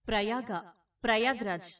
ప్రయాగ, ప్రయాగ్రాజ్,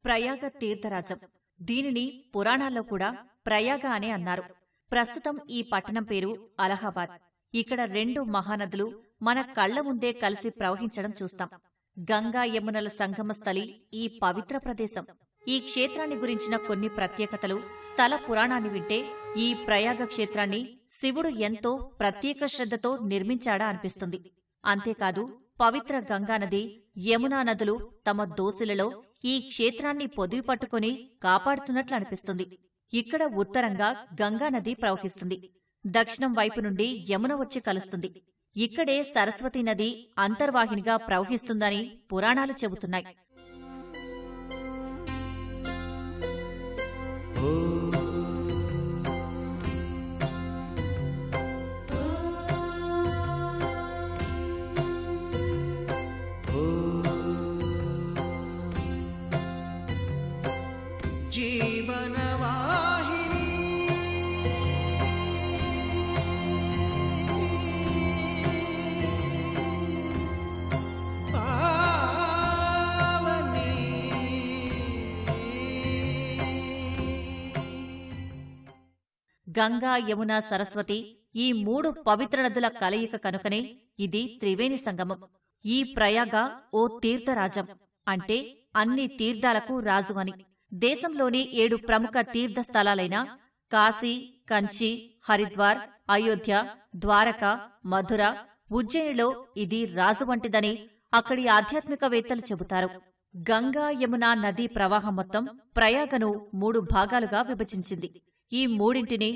ప్రయాగ తీర్థరాజం. దీనిని పురాణాల్లో కూడా ప్రయాగ అనే అన్నారు. ప్రస్తుతం ఈ పట్టణం పేరు అలహాబాద్. ఇక్కడ రెండు మహానదులు మన కళ్ల ముందే కలిసి ప్రవహించడం చూస్తాం. గంగా యమునల సంగమస్థలి ఈ పవిత్ర ప్రదేశం. ఈ క్షేత్రాన్ని గురించిన కొన్ని ప్రత్యేకతలు, స్థల పురాణాన్ని వింటే ఈ ప్రయాగ క్షేత్రాన్ని శివుడు ఎంతో ప్రత్యేక శ్రద్ధతో నిర్మించాడా అనిపిస్తుంది. అంతేకాదు, పవిత్ర గంగానది, యమునా నదులు తమ దోసిలలో ఈ క్షేత్రాన్ని పొదివి పట్టుకుని కాపాడుతున్నట్లు అనిపిస్తుంది. ఇక్కడ ఉత్తరంగా గంగానది ప్రవహిస్తుంది. దక్షిణం వైపు నుండి యమున వచ్చి కలుస్తుంది. ఇక్కడే సరస్వతీ నది అంతర్వాహినిగా ప్రవహిస్తుందని పురాణాలు చెబుతున్నాయి. గంగా, యమున, సరస్వతి ఈ మూడు పవిత్ర నదుల కలయిక కనుకనే ఇది త్రివేణి సంగమం. ఈ ప్రయాగ ఓ తీర్థరాజం, అంటే అన్ని తీర్థాలకు రాజు అని. దేశంలోని 7 ప్రముఖ తీర్థస్థలాలైన కాశీ, కంచి, హరిద్వార్, అయోధ్య, ద్వారక, మధుర, ఉజ్జయినిలో ఇది రాజు వంటిదని అక్కడి ఆధ్యాత్మికవేత్తలు చెబుతారు. గంగా, యమున నదీ ప్రవాహం మొత్తం ప్రయాగను 3 భాగాలుగా విభజించింది. ఈ మూడింటిని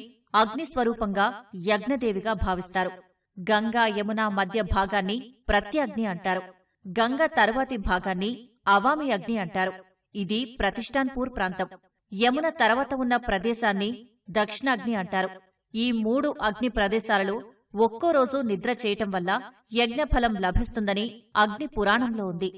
అగ్నిస్వరూపంగా యజ్ఞదేవిగా భావిస్తారు. గంగా, యమున మధ్య భాగాన్ని ప్రత్యగ్ని అంటారు. గంగ తరువాతి భాగాన్ని అవామి అగ్ని అంటారు. ఇది ప్రతిష్టాన్పూర్ ప్రాంతం. యమున తర్వాత ఉన్న ప్రదేశాన్ని దక్షిణాగ్ని అంటారు. ఈ 3 అగ్ని ప్రదేశాలలో ఒక్కో రోజు నిద్ర చేయటం వల్ల యజ్ఞఫలం లభిస్తుందని అగ్ని పురాణంలో ఉంది.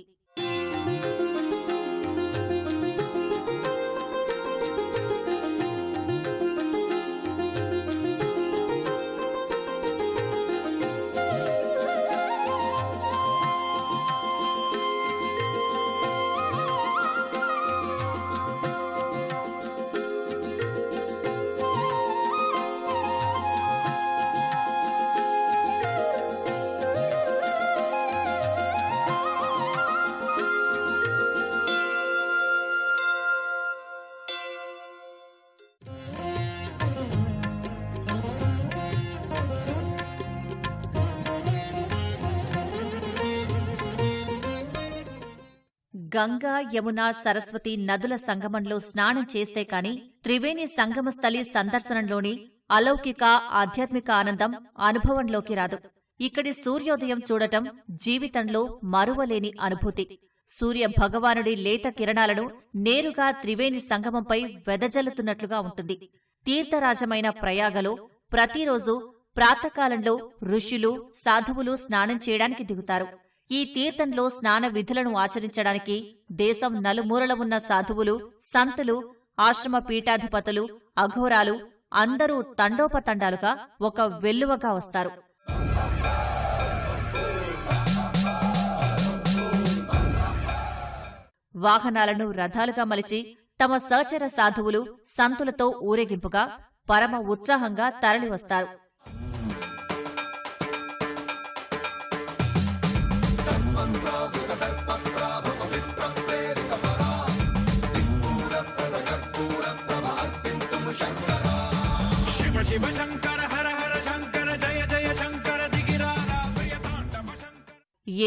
గంగా, యమున, సరస్వతి నదుల సంగమంలో స్నానం చేస్తే కాని త్రివేణి సంగమస్థలి సందర్శనంలోని అలౌకిక ఆధ్యాత్మిక ఆనందం అనుభవంలోకి రాదు. ఇక్కడి సూర్యోదయం చూడటం జీవితంలో మరువలేని అనుభూతి. సూర్య భగవానుడి లేత కిరణాలను నేరుగా త్రివేణి సంగమంపై వెదజల్లుతున్నట్లుగా ఉంటుంది. తీర్థరాజమైన ప్రయాగలో ప్రతిరోజు ప్రాతకాలంలో ఋషులు, సాధువులు స్నానం చేయడానికి దిగుతారు. ఈ తీర్థంలో స్నాన విధులను ఆచరించడానికి దేశం నలుమూలల ఉన్న సాధువులు, సంతులు, ఆశ్రమ పీఠాధిపతులు, అఘోరాలు అందరూ తండోపతండాలుగా ఒక వెల్లువగా వస్తారు. వాహనాలను రథాలుగా మలిచి తమ సహచర సాధువులు, సంతులతో ఊరేగింపుగా పరమ ఉత్సాహంగా తరలివస్తారు.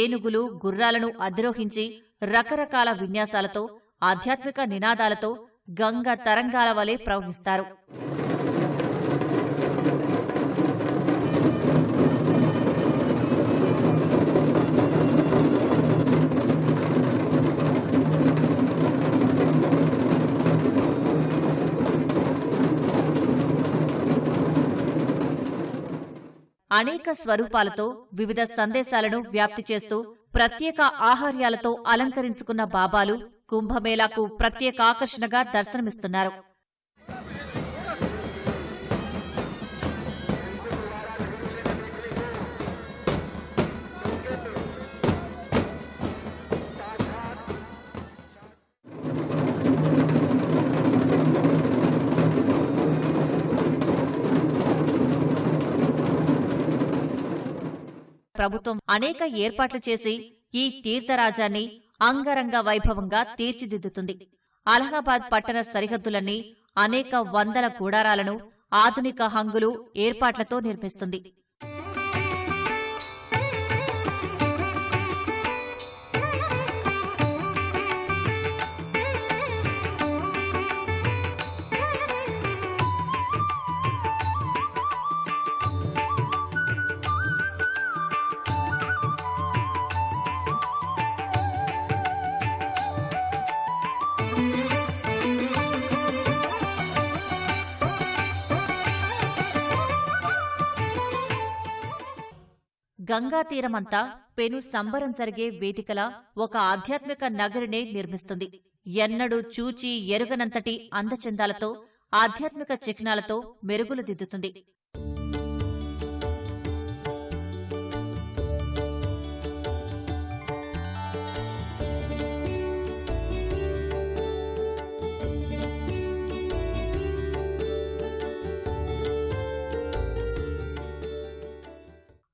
ఏనుగులు, గుర్రాలను అధిరోహించి రకరకాల విన్యాసాలతో, ఆధ్యాత్మిక నినాదాలతో గంగ తరంగాల వలె ప్రవహిస్తారు. అనేక స్వరూపాలతో వివిధ సందేశాలను వ్యాప్తి చేస్తూ ప్రత్యేక ఆహార్యాలతో అలంకరించుకున్న బాబాలు కుంభమేళాకు ప్రత్యేక ఆకర్షణగా దర్శనమిస్తున్నారు. ప్రభుత్వం అనేక ఏర్పాట్లు చేసి ఈ తీర్థరాజాన్ని అంగరంగ వైభవంగా తీర్చిదిద్దుతుంది. అలహాబాద్ పట్టణ సరిహద్దులన్నీ అనేక వందల గుడారాలను, ఆధునిక హంగులు, ఏర్పాట్లతో నిర్మిస్తుంది. గంగా తీరమంతా పెను సంబరం జరిగే వేదికలా ఒక ఆధ్యాత్మిక నగరినే నిర్మిస్తుంది. ఎన్నడూ చూచి ఎరుగనంతటి అందచందాలతో, ఆధ్యాత్మిక చిహ్నాలతో మెరుగులు దిద్దుతుంది.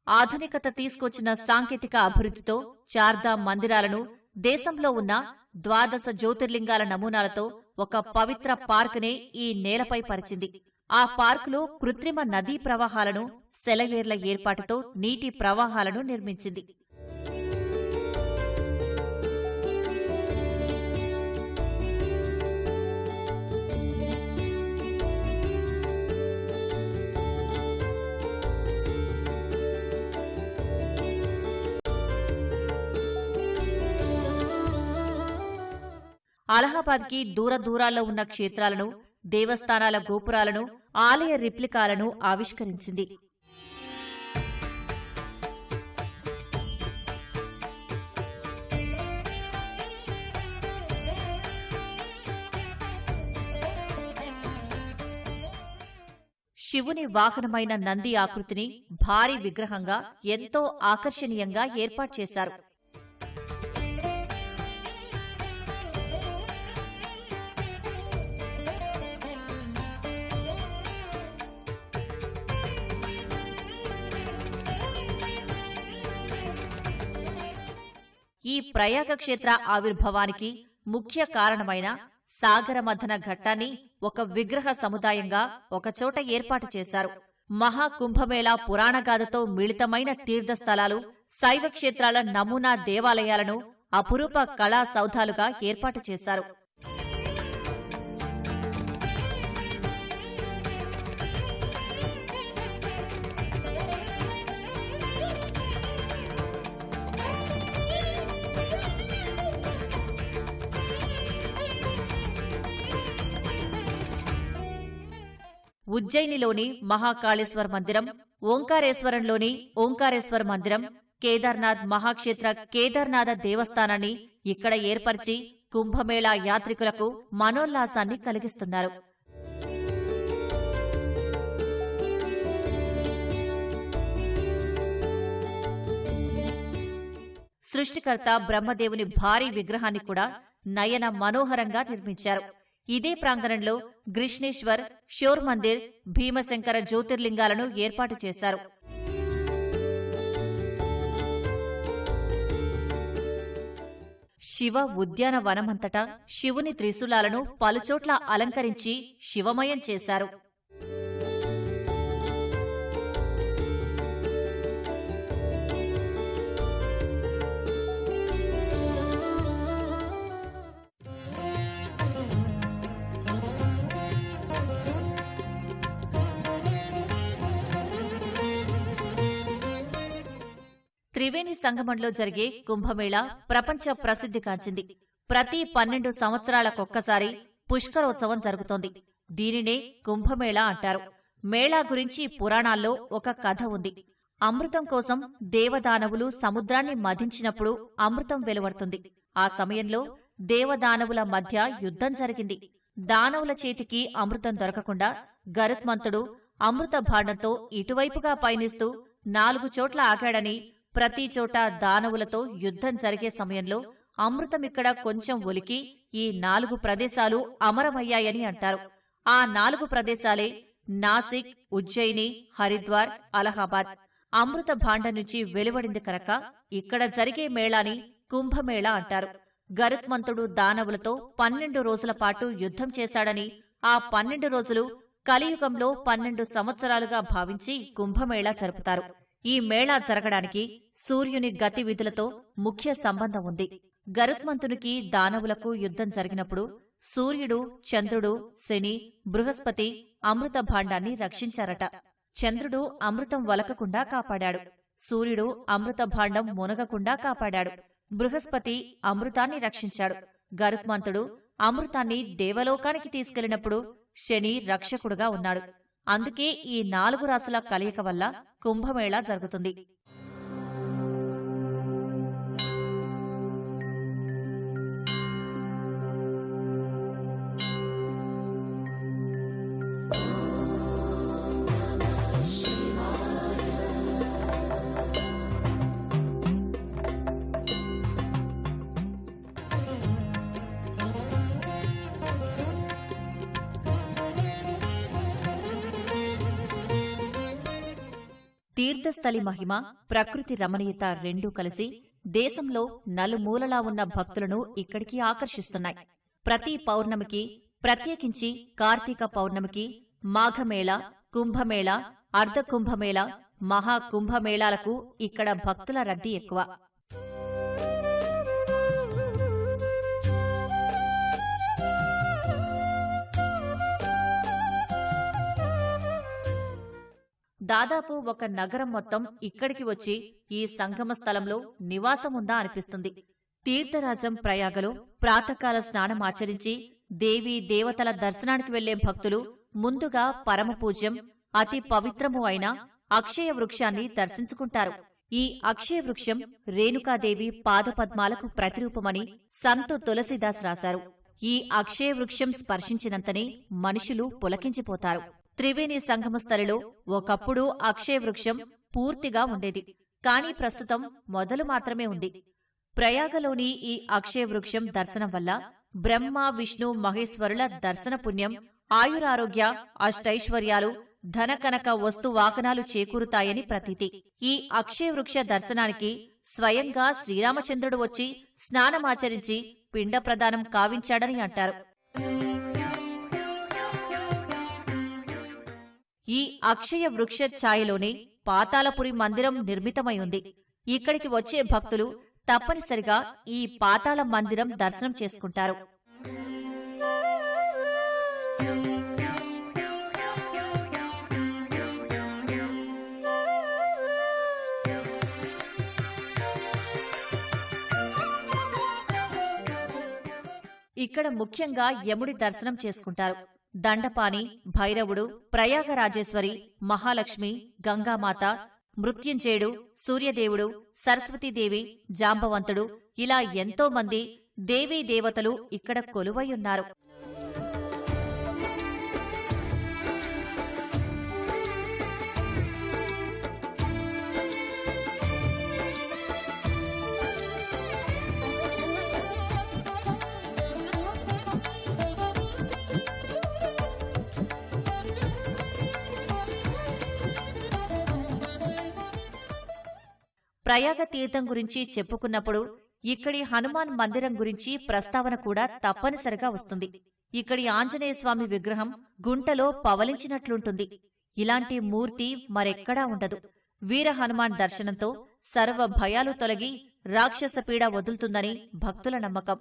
ఆధునికత తీసుకొచ్చిన సాంకేతిక అభివృద్ధితో చార్ధామ్ మందిరాలను, దేశంలో ఉన్న 12 జ్యోతిర్లింగాల నమూనాలతో ఒక పవిత్ర పార్కునే ఈ నేలపై పరిచింది. ఆ పార్కులో కృత్రిమ నదీ ప్రవాహాలను, సెలయేర్ల ఏర్పాటుతో నీటి ప్రవాహాలను నిర్మించింది. అలహాబాద్కి దూరాల్లో ఉన్న క్షేత్రాలను, దేవస్థానాల గోపురాలను, ఆలయ రిప్లికాలను ఆవిష్కరించింది. శివుని వాహనమైన నంది ఆకృతిని భారీ విగ్రహంగా ఎంతో ఆకర్షణీయంగా ఏర్పాటు చేశారు. ఈ ప్రయాగ క్షేత్ర ఆవిర్భావానికి ముఖ్య కారణమైన సాగరమథన ఘట్టాన్ని ఒక విగ్రహ సముదాయంగా ఒకచోట ఏర్పాటు చేశారు. మహాకుంభమేళా పురాణగాథతో మిళితమైన తీర్థస్థలాలు, శైవక్షేత్రాల నమూనా దేవాలయాలను అపురూప కళా సౌధాలుగా ఏర్పాటు చేశారు. ఉజ్జయినిలోని మహాకాళేశ్వర మందిరం, ఓంకారేశ్వరంలోని ఓంకారేశ్వర మందిరం, కేదార్నాథ్ మహాక్షేత్ర కేదార్నాథ దేవస్థానాన్ని ఇక్కడ ఏర్పరిచి కుంభమేళా యాత్రికులకు మనోల్లాసాన్ని కలిగిస్తున్నారు. సృష్టికర్త బ్రహ్మదేవుని భారీ విగ్రహాన్ని కూడా నయన మనోహరంగా నిర్మించారు. ఇదే ప్రాంగణంలో గ్రిష్ణేశ్వర్, షోర్ మందిర్, భీమశంకర జ్యోతిర్లింగాలను ఏర్పాటు చేశారు. శివ ఉద్యానవనమంతటా శివుని త్రిశూలాలను పలుచోట్ల అలంకరించి శివమయం చేశారు. త్రివేణి సంగమంలో జరిగే కుంభమేళా ప్రపంచ ప్రసిద్ధిగాంచింది. ప్రతి 12 సంవత్సరాలకొక్కసారి పుష్కరోత్సవం జరుగుతోంది. దీనినే కుంభమేళా అంటారు. మేళా గురించి పురాణాల్లో ఒక కథ ఉంది. అమృతం కోసం దేవదానవులు సముద్రాన్ని మధించినప్పుడు అమృతం వెలువడుతుంది. ఆ సమయంలో దేవదానవుల మధ్య యుద్ధం జరిగింది. దానవుల చేతికి అమృతం దొరకకుండా గరుత్మంతుడు అమృత భాండంతో ఇటువైపుగా పయనిస్తూ 4 చోట్ల ఆగాడని, ప్రతి చోట దానవులతో యుద్ధం జరిగే సమయంలో అమృతమిక్కడ కొంచెం ఒలికి ఈ 4 ప్రదేశాలు అమరమయ్యాయని అంటారు. ఆ 4 ప్రదేశాలే నాసిక్, ఉజ్జయిని, హరిద్వార్, అలహాబాద్. అమృత భాండం నుంచి వెలువడింది కనుక ఇక్కడ జరిగే మేళాని కుంభమేళా అంటారు. గరుత్మంతుడు దానవులతో 12 రోజుల పాటు యుద్ధం చేశాడని, ఆ 12 రోజులు కలియుగంలో 12 సంవత్సరాలుగా భావించి కుంభమేళా జరుపుతారు. ఈ మేళా జరగడానికి సూర్యుని గతివిధులతో ముఖ్య సంబంధం ఉంది. గరుత్మంతునికి దానవులకు యుద్ధం జరిగినప్పుడు సూర్యుడు, చంద్రుడు, శని, బృహస్పతి అమృత భాండాన్ని రక్షించారట. చంద్రుడు అమృతం వలకకుండా కాపాడాడు. సూర్యుడు అమృత భాండం మునగకుండా కాపాడాడు. బృహస్పతి అమృతాన్ని రక్షించాడు. గరుత్మంతుడు అమృతాన్ని దేవలోకానికి తీసుకెళ్లినప్పుడు శని రక్షకుడుగా ఉన్నాడు. అందుకే ఈ 4 రాసుల కలయిక వల్ల కుంభమేళా జరుగుతుంది. తీర్థస్థలి మహిమ, ప్రకృతి రమణీయత రెండూ కలిసి దేశంలో నలుమూలలా ఉన్న భక్తులను ఇక్కడికి ఆకర్షిస్తున్నాయి. ప్రతి పౌర్ణమికి, ప్రత్యేకించి కార్తీక పౌర్ణమికి మాఘమేళ, కుంభమేళ, అర్ధకుంభమేళ, మహాకుంభమేళాలకు ఇక్కడ భక్తుల రద్దీ ఎక్కువ. దాదాపు ఒక నగరం మొత్తం ఇక్కడికి వచ్చి ఈ సంగమ స్థలంలో నివాసముందా అనిపిస్తుంది. తీర్థరాజం ప్రయాగలో ప్రాతకాల స్నానమాచరించి దేవీ దేవతల దర్శనానికి వెళ్లే భక్తులు ముందుగా పరమపూజ్యం, అతి పవిత్రము అయిన అక్షయ వృక్షాన్ని దర్శించుకుంటారు. ఈ అక్షయ వృక్షం రేణుకాదేవి పాదపద్మాలకు ప్రతిరూపమని సంతు తులసీదాస్ రాశారు. ఈ అక్షయ వృక్షం స్పర్శించినంతనే మనుషులు పులకించిపోతారు. త్రివేణి సంగమస్థలిలో ఒకప్పుడు అక్షయ వృక్షం పూర్తిగా ఉండేది. కాని ప్రస్తుతం మొదలు మాత్రమే ఉంది. ప్రయాగలోని ఈ అక్షయ వృక్షం దర్శనం వల్ల బ్రహ్మ, విష్ణు, మహేశ్వరుల దర్శన పుణ్యం, ఆయురారోగ్య, అష్టైశ్వర్యాలు, ధనకనక వస్తు వాహనాలు చేకూరుతాయని ప్రతీతి. ఈ అక్షయ వృక్ష దర్శనానికి స్వయంగా శ్రీరామచంద్రుడు వచ్చి స్నానమాచరించి పిండ ప్రదానం కావించాడని అంటారు. ఈ అక్షయ వృక్ష ఛాయలోనే పాతాళపురి మందిరం నిర్మితమై ఉంది. ఇక్కడికి వచ్చే భక్తులు తప్పనిసరిగా ఈ పాతాళ మందిరం దర్శనం చేసుకుంటారు. ఇక్కడ ముఖ్యంగా యముడి దర్శనం చేసుకుంటారు. దండపాని, భైరవుడు, ప్రయాగరాజేశ్వరి, మహాలక్ష్మి, గంగామాత, మృత్యుంజయుడు, సూర్యదేవుడు, సరస్వతీదేవి, జాంబవంతుడు ఇలా ఎంతో మంది దేవీ దేవతలు ఇక్కడ కొలువైయున్నారు. ప్రయాగ తీర్థం గురించి చెప్పుకున్నప్పుడు ఇక్కడి హనుమాన్ మందిరం గురించి ప్రస్తావన కూడా తప్పనిసరిగా వస్తుంది. ఇక్కడి ఆంజనేయస్వామి విగ్రహం గుంటలో పవలించినట్లుంటుంది. ఇలాంటి మూర్తి మరెక్కడా ఉండదు. వీర హనుమాన్ దర్శనంతో సర్వ భయాలు తొలగి రాక్షస పీడ వదులుతుందని భక్తుల నమ్మకం.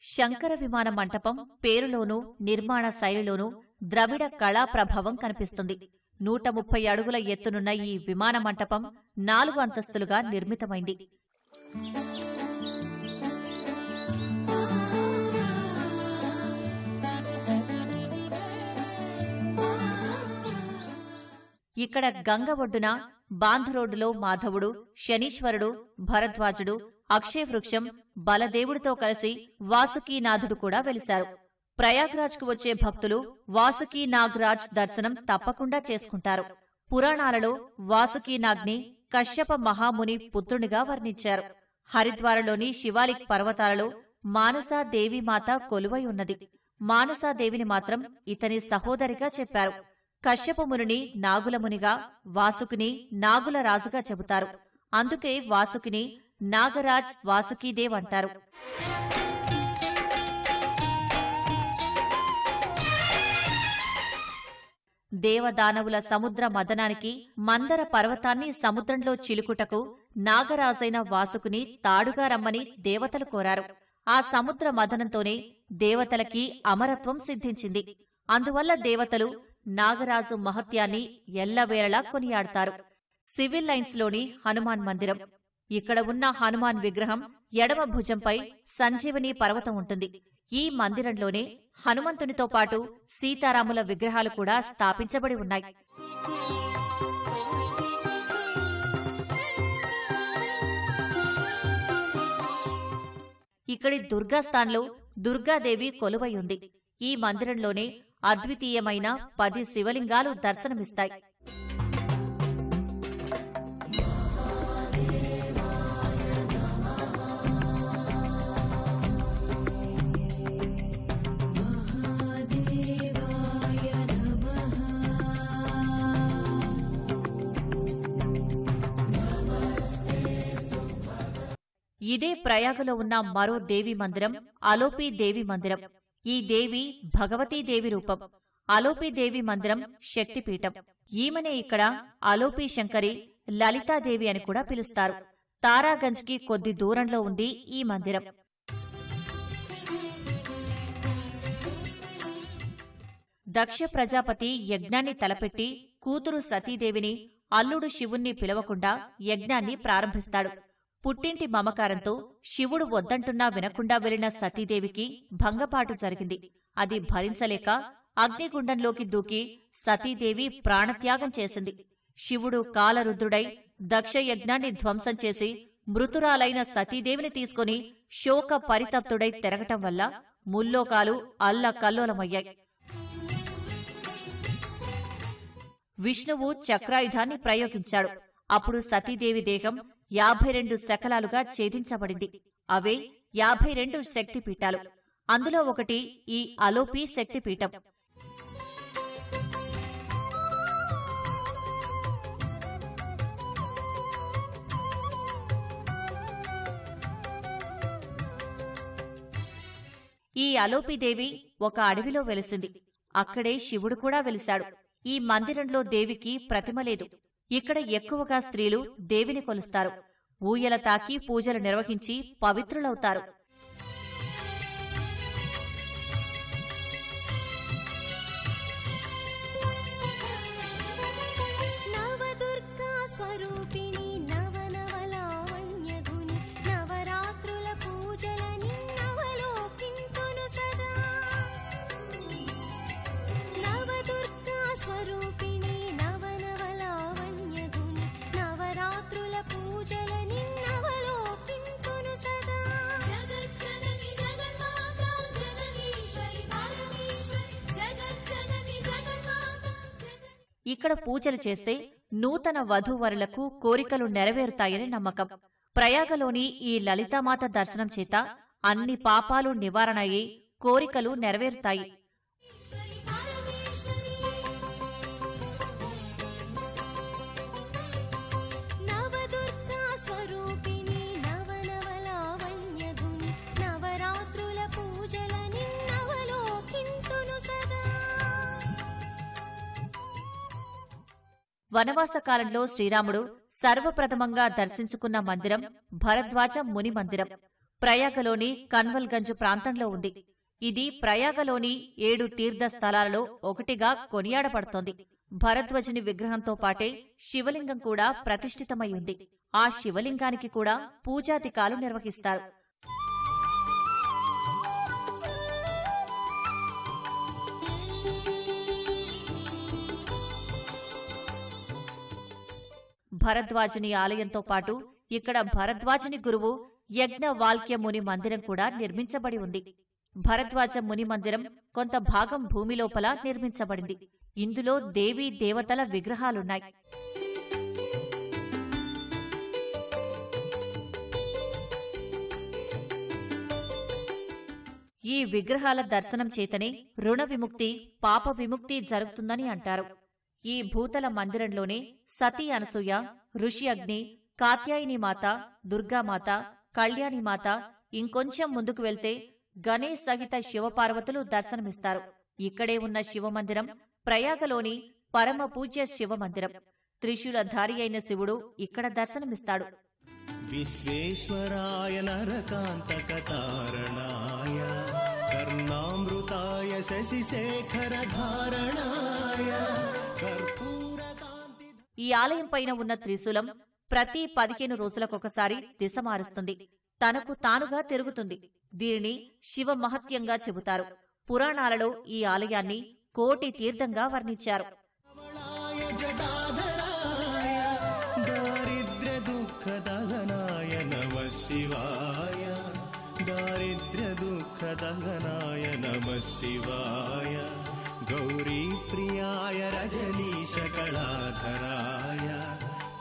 శంకర విమాన మంటపం పేరులోనూ నిర్మాణ శైలిలోనూ ద్రవిడ కళా ప్రభావం కనిపిస్తుంది. 130 అడుగుల ఎత్తునున్న ఈ విమాన మంటపం 4 అంతస్తులుగా నిర్మితమైంది. ఇక్కడ గంగ ఒడ్డున బాంధరోడ్డులో మాధవుడు, శనీశ్వరుడు, భరద్వాజుడు, అక్షయ వృక్షం, బలదేవుడితో కలిసి వాసుకీనాథుడు కూడా వెలిశారు. ప్రయాగ్రాజ్కు వచ్చే భక్తులు వాసుకీ నాగ్రాజ్ దర్శనం తప్పకుండా చేసుకుంటారు. పురాణాలలో వాసుకీనాగ్ని కశ్యప మహాముని పుత్రునిగా వర్ణించారు. హరిద్వారలోని శివాలిక్ పర్వతాలలో మానసా దేవీమాత కొలువై ఉన్నది. మానసాదేవిని మాత్రం ఇతని సహోదరిగా చెప్పారు. కశ్యపమునిని నాగులమునిగా, వాసుకిని నాగుల రాజుగా చెబుతారు. అందుకే వాసుకిని నాగరాజ్ వాసుకీదేవ్ అంటారు. దేవదానవుల సముద్ర మదనానికి, మందర పర్వతాన్ని సముద్రంలో చిలుకుటకు నాగరాజైన వాసుకుని తాడుగా రమ్మని దేవతలు కోరారు. ఆ సముద్ర మదనంతోనే దేవతలకి అమరత్వం సిద్ధించింది. అందువల్ల దేవతలు నాగరాజు మహత్యాన్ని ఎల్లవేళలా కొనియాడతారు. సివిల్ లైన్స్లోని హనుమాన్ మందిరం. ఇక్కడ ఉన్న హనుమాన్ విగ్రహం ఎడమ భుజంపై సంజీవని పర్వతం ఉంటుంది. ఈ మందిరంలోనే హనుమంతునితో పాటు సీతారాముల విగ్రహాలు కూడా స్థాపించబడి ఉన్నాయి. ఇక్కడి దుర్గాస్థాన్లో దుర్గాదేవి కొలువై ఉంది. ఈ మందిరంలోనే అద్వితీయమైన 10 శివలింగాలు దర్శనమిస్తాయి. ఇదే ప్రయాగలో ఉన్న మరో దేవీ మందిరం అలోపీ దేవి మందిరం. ఈ దేవి భగవతీదేవి రూపం. అలోపీదేవి మందిరం శక్తిపీఠం. ఈమెనే ఇక్కడ అలోపీ శంకరి, లలితాదేవి అని కూడా పిలుస్తారు. తారాగంజ్కి కొద్ది దూరంలో ఉంది ఈ మందిరం. దక్ష ప్రజాపతి యజ్ఞాన్ని తలపెట్టి కూతురు సతీదేవిని, అల్లుడు శివుణ్ణి పిలవకుండా యజ్ఞాన్ని ప్రారంభిస్తాడు. పుట్టింటి మమకారంతో శివుడు వద్దంటున్నా వినకుండా వెళ్లిన సతీదేవికి భంగపాటు జరిగింది. అది భరించలేక అగ్నిగుండంలోకి దూకి సతీదేవి ప్రాణత్యాగం చేసింది. శివుడు కాలరుద్రుడై దక్షయజ్ఞాన్ని ధ్వంసం చేసి మృతురాలైన సతీదేవిని తీసుకుని శోక పరితప్తుడై తిరగటం వల్ల ముల్లోకాలు అల్లకల్లోలమయ్యాయి. విష్ణువు చక్రాయుధాన్ని ప్రయోగించాడు. అప్పుడు సతీదేవి దేహం 52 శకలాలుగా ఛేదించబడింది. అవే 52 శక్తిపీఠాలు. అందులో ఒకటి ఈ అలోపీ శక్తిపీఠం. ఈ అలోపీదేవి ఒక అడవిలో వెలిసింది. అక్కడే శివుడు కూడా వెలిశాడు. ఈ మందిరంలో దేవికి ప్రతిమ లేదు. ఇక్కడ ఎక్కువగా స్త్రీలు దేవిని కొలుస్తారు. ఊయల తాకి పూజలు నిర్వహించి పవిత్రులవుతారు. ఇక్కడ పూజలు చేస్తే నూతన వధూవరులకు కోరికలు నెరవేరుతాయని నమ్మకం. ప్రయాగలోని ఈ లలితామాత దర్శనం చేత అన్ని పాపాలు నివారణ అయ్యి కోరికలు నెరవేరుతాయి. వనవాసకాలంలో శ్రీరాముడు సర్వప్రథమంగా దర్శించుకున్న మందిరం భరద్వాజ ముని మందిరం. ప్రయాగలోని కన్వల్గంజ్ ప్రాంతంలో ఉంది. ఇది ప్రయాగలోని 7 తీర్థస్థలాలలో ఒకటిగా కొనియాడబడుతోంది. భరద్వజుని విగ్రహంతో పాటే శివలింగం కూడా ప్రతిష్ఠితమై ఉంది. ఆ శివలింగానికి కూడా పూజాధికాలు నిర్వహిస్తారు. భరద్వాజుని ఆలయంతో పాటు ఇక్కడ భరద్వాజుని గురువు యజ్ఞవాల్క్య ముని మందిరం కూడా నిర్మించబడి ఉంది. భరద్వాజ ముని మందిరం కొంత భాగం భూమి లోపల నిర్మించబడింది. ఇందులో దేవీ దేవతల విగ్రహాలున్నాయి. ఈ విగ్రహాల దర్శనం చేతనే రుణ విముక్తి, పాప విముక్తి జరుగుతుందని అంటారు. ఈ భూతల మందిరంలోనే సతీ అనసూయ, ఋషి అగ్ని, కాత్యాయనీమాత, దుర్గామాత, కళ్యాణిమాత, ఇంకొంచెం ముందుకు వెళ్తే గణేశ్ సహిత శివపార్వతులు దర్శనమిస్తారు. ఇక్కడే ఉన్న శివమందిరం ప్రయాగలోని పరమ పూజ్య శివమందిరం. త్రిశూలధారి అయిన శివుడు ఇక్కడ దర్శనమిస్తాడు. విశ్వేశ్వరాయ నరకాంతకతారణాయ కర్ణామృతాయ శశిశేఖరధారణాయ కర్పూరకాంతి. ఈ ఆలయం పైన ఉన్న త్రిశూలం ప్రతి 15 రోజులకొకసారి దిశ మారుస్తుంది. తనకు తానుగా తిరుగుతుంది. దీనిని శివ మహత్యంగా చెబుతారు. పురాణాలలో ఈ ఆలయాన్ని కోటి తీర్థంగా వర్ణించారు. దారిద్ర్య దుఃఖదహనాయ నమః శివాయ గౌరీ ప్రియాయ రజనీశ కళాధరాయ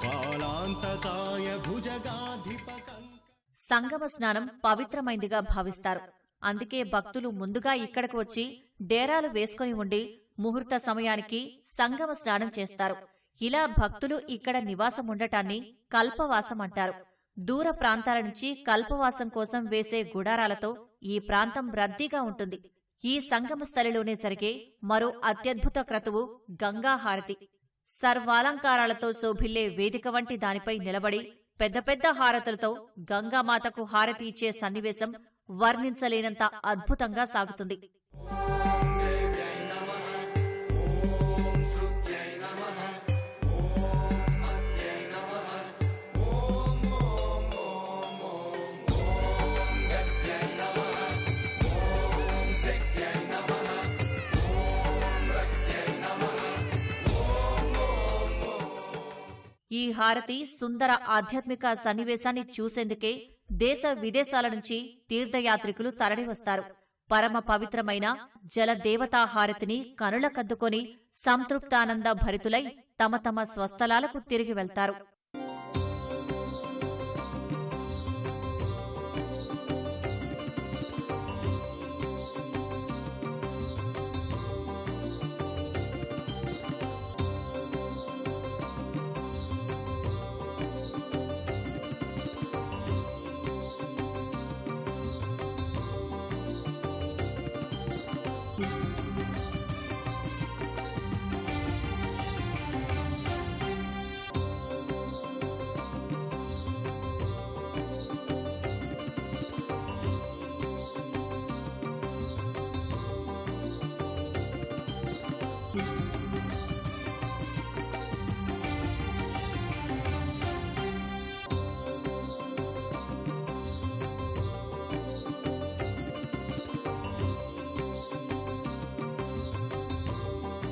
కాలాంతకాయ భుజగాధిపక. సంగమ స్నానం పవిత్రమైందిగా భావిస్తారు. అందుకే భక్తులు ముందుగా ఇక్కడకు వచ్చి డేరాలు వేసుకుని ఉండి ముహూర్త సమయానికి సంగమ స్నానం చేస్తారు. ఇలా భక్తులు ఇక్కడ నివాసం ఉండటాన్ని కల్పవాసం అంటారు. దూర ప్రాంతాల నుంచి కల్పవాసం కోసం వేసే గుడారాలతో ఈ ప్రాంతం రద్దీగా ఉంటుంది. ఈ సంగమ స్థలిలోనే జరిగే మరో అత్యద్భుత క్రతువు గంగాహారతి. సర్వాలంకారాలతో శోభిల్లే వేదిక వంటి దానిపై నిలబడి పెద్ద పెద్ద హారతులతో గంగామాతకు హారతి ఇచ్చే సన్నివేశం వర్ణించలేనంత అద్భుతంగా సాగుతుంది. ఈ హారతి సుందర ఆధ్యాత్మిక సన్నివేశాన్ని చూసేందుకే దేశ విదేశాల నుంచి తీర్థయాత్రికులు తరలివస్తారు. పరమ పవిత్రమైన జలదేవతా హారతిని కనులకద్దుకొని సంతృప్తానంద భరితులై తమ తమ స్వస్థలాలకు తిరిగి వెళ్తారు.